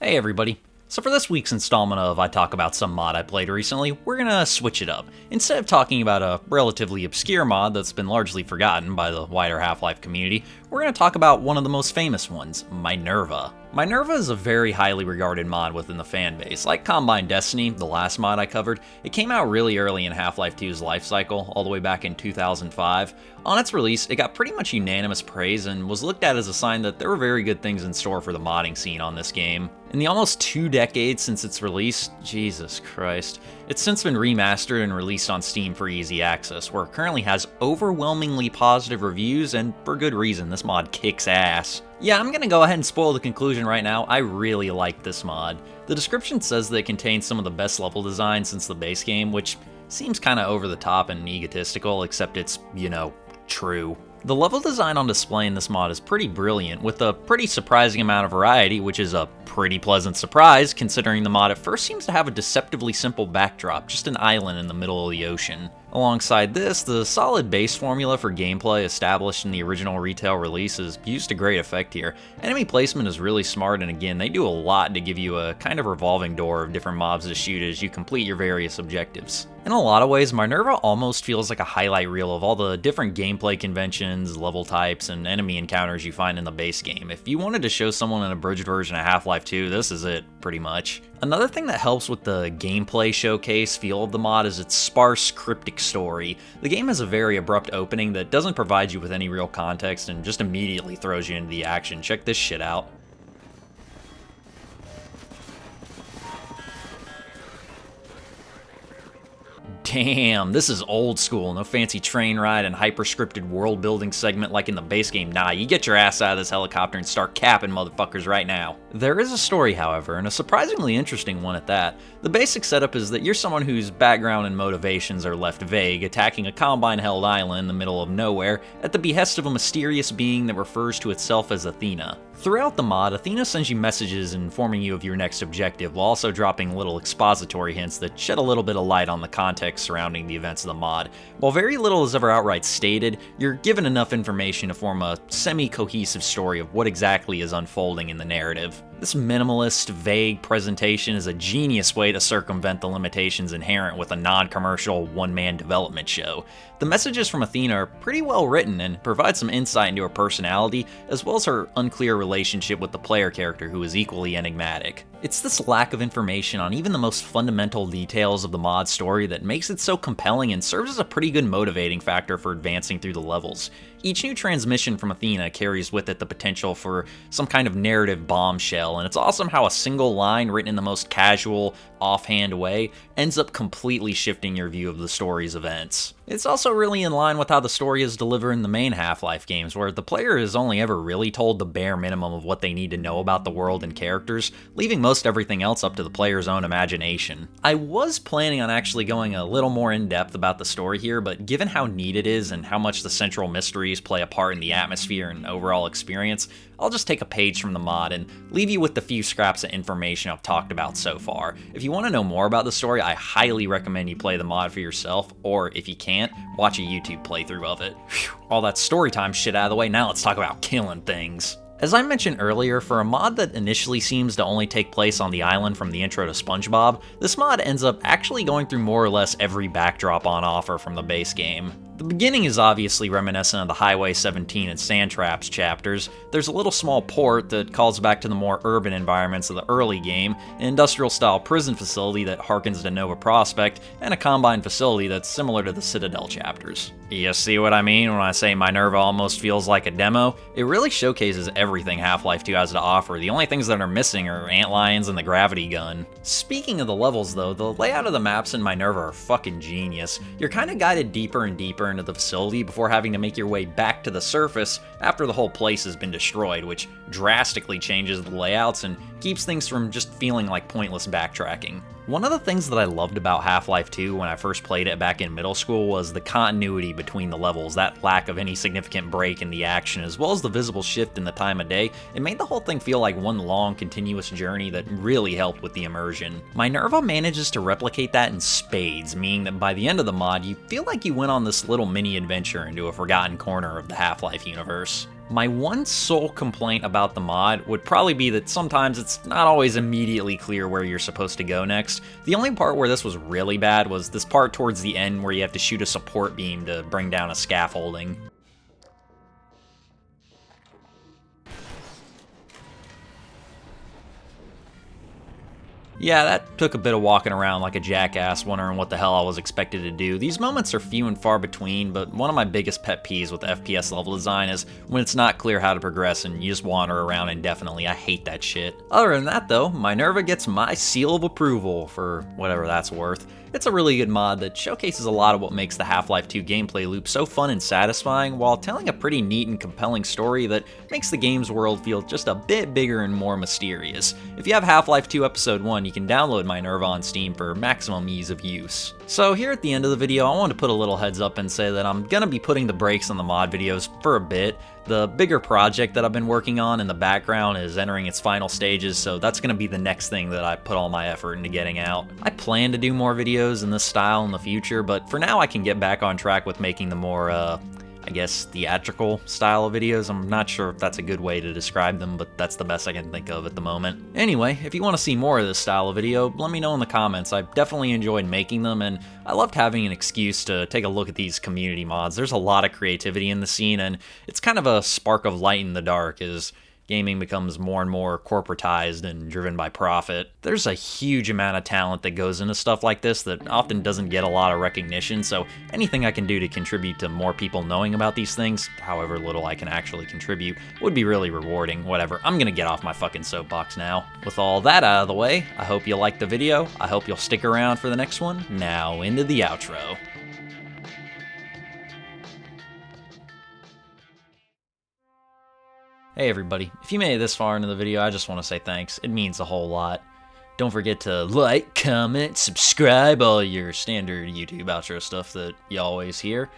Hey everybody. So for this week's installment of I Talk About Some Mod I Played Recently, we're gonna switch it up. Instead of talking about a relatively obscure mod that's been largely forgotten by the wider Half-Life community, we're gonna talk about one of the most famous ones, MINERVA. MINERVA is a very highly regarded mod within the fanbase. Like Combine Destiny, the last mod I covered, it came out really early in Half-Life 2's life cycle, all the way back in 2005. On its release, it got pretty much unanimous praise and was looked at as a sign that there were very good things in store for the modding scene on this game. In the almost 2 decades since its release, Jesus Christ, it's since been remastered and released on Steam for easy access, where it currently has overwhelmingly positive reviews, and for good reason. This mod kicks ass. Yeah, I'm gonna go ahead and spoil the conclusion right now. I really like this mod. The description says that it contains some of the best level design since the base game, which seems kinda over the top and egotistical, except it's, true. The level design on display in this mod is pretty brilliant, with a pretty surprising amount of variety, which is a pretty pleasant surprise considering the mod at first seems to have a deceptively simple backdrop, just an island in the middle of the ocean. Alongside this, the solid base formula for gameplay established in the original retail release is used to great effect here. Enemy placement is really smart, and again, they do a lot to give you a kind of revolving door of different mobs to shoot as you complete your various objectives. In a lot of ways, MINERVA almost feels like a highlight reel of all the different gameplay conventions, level types, and enemy encounters you find in the base game. If you wanted to show someone an abridged version of Half-Life 2, this is it, pretty much. Another thing that helps with the gameplay showcase feel of the mod is its sparse, cryptic story. The game has a very abrupt opening that doesn't provide you with any real context and just immediately throws you into the action. Check this shit out. Damn, this is old school, no fancy train ride and hyper-scripted world-building segment like in the base game. Nah, you get your ass out of this helicopter and start capping motherfuckers right now. There is a story, however, and a surprisingly interesting one at that. The basic setup is that you're someone whose background and motivations are left vague, attacking a Combine-held island in the middle of nowhere at the behest of a mysterious being that refers to itself as Athena. Throughout the mod, Athena sends you messages informing you of your next objective, while also dropping little expository hints that shed a little bit of light on the context surrounding the events of the mod. While very little is ever outright stated, you're given enough information to form a semi-cohesive story of what exactly is unfolding in the narrative. This minimalist, vague presentation is a genius way to circumvent the limitations inherent with a non-commercial, one-man development show. The messages from Athena are pretty well written and provide some insight into her personality, as well as her unclear relationship with the player character, who is equally enigmatic. It's this lack of information on even the most fundamental details of the mod story that makes it so compelling and serves as a pretty good motivating factor for advancing through the levels. Each new transmission from Athena carries with it the potential for some kind of narrative bombshell, and it's awesome how a single line written in the most casual, offhand way ends up completely shifting your view of the story's events. It's also really in line with how the story is delivered in the main Half-Life games, where the player is only ever really told the bare minimum of what they need to know about the world and characters, leaving most everything else up to the player's own imagination. I was planning on actually going a little more in-depth about the story here, but given how neat it is and how much the central mysteries play a part in the atmosphere and overall experience, I'll just take a page from the mod and leave you with the few scraps of information I've talked about so far. If you want to know more about the story, I highly recommend you play the mod for yourself, or if you can't, watch a YouTube playthrough of it. Whew, all that storytime shit out of the way, now let's talk about killing things. As I mentioned earlier, for a mod that initially seems to only take place on the island from the intro to SpongeBob, this mod ends up actually going through more or less every backdrop on offer from the base game. The beginning is obviously reminiscent of the Highway 17 and Sand Traps chapters. There's a little small port that calls back to the more urban environments of the early game, an industrial-style prison facility that harkens to Nova Prospect, and a Combine facility that's similar to the Citadel chapters. You see what I mean when I say MINERVA almost feels like a demo? It really showcases everything Half-Life 2 has to offer. The only things that are missing are antlions and the gravity gun. Speaking of the levels though, the layout of the maps in MINERVA are fucking genius. You're kinda guided deeper and deeper into the facility before having to make your way back to the surface after the whole place has been destroyed, which drastically changes the layouts and keeps things from just feeling like pointless backtracking. One of the things that I loved about Half-Life 2 when I first played it back in middle school was the continuity between the levels, that lack of any significant break in the action, as well as the visible shift in the time of day. It made the whole thing feel like one long, continuous journey that really helped with the immersion. MINERVA manages to replicate that in spades, meaning that by the end of the mod, you feel like you went on this little mini-adventure into a forgotten corner of the Half-Life universe. My one sole complaint about the mod would probably be that sometimes it's not always immediately clear where you're supposed to go next. The only part where this was really bad was this part towards the end where you have to shoot a support beam to bring down a scaffolding. Yeah, that took a bit of walking around like a jackass, wondering what the hell I was expected to do. These moments are few and far between, but one of my biggest pet peeves with FPS level design is when it's not clear how to progress and you just wander around indefinitely. I hate that shit. Other than that though, MINERVA gets my seal of approval for whatever that's worth. It's a really good mod that showcases a lot of what makes the Half-Life 2 gameplay loop so fun and satisfying, while telling a pretty neat and compelling story that makes the game's world feel just a bit bigger and more mysterious. If you have Half-Life 2 Episode 1, you can download MINERVA on Steam for maximum ease of use. So here at the end of the video, I wanted to put a little heads up and say that I'm gonna be putting the brakes on the mod videos for a bit. The bigger project that I've been working on in the background is entering its final stages, so that's going to be the next thing that I put all my effort into getting out. I plan to do more videos in this style in the future, but for now I can get back on track with making the more, I guess, theatrical style of videos. I'm not sure if that's a good way to describe them, but that's the best I can think of at the moment. Anyway, if you want to see more of this style of video, let me know in the comments. I definitely enjoyed making them, and I loved having an excuse to take a look at these community mods. There's a lot of creativity in the scene, and it's kind of a spark of light in the dark as gaming becomes more and more corporatized and driven by profit. There's a huge amount of talent that goes into stuff like this that often doesn't get a lot of recognition, so anything I can do to contribute to more people knowing about these things, however little I can actually contribute, would be really rewarding. Whatever, I'm gonna get off my fucking soapbox now. With all that out of the way, I hope you liked the video, I hope you'll stick around for the next one. Now into the outro. Hey everybody, if you made it this far into the video, I just want to say thanks. It means a whole lot. Don't forget to like, comment, subscribe, all your standard YouTube outro stuff that you always hear.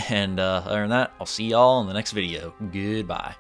And other than that, I'll see y'all in the next video. Goodbye.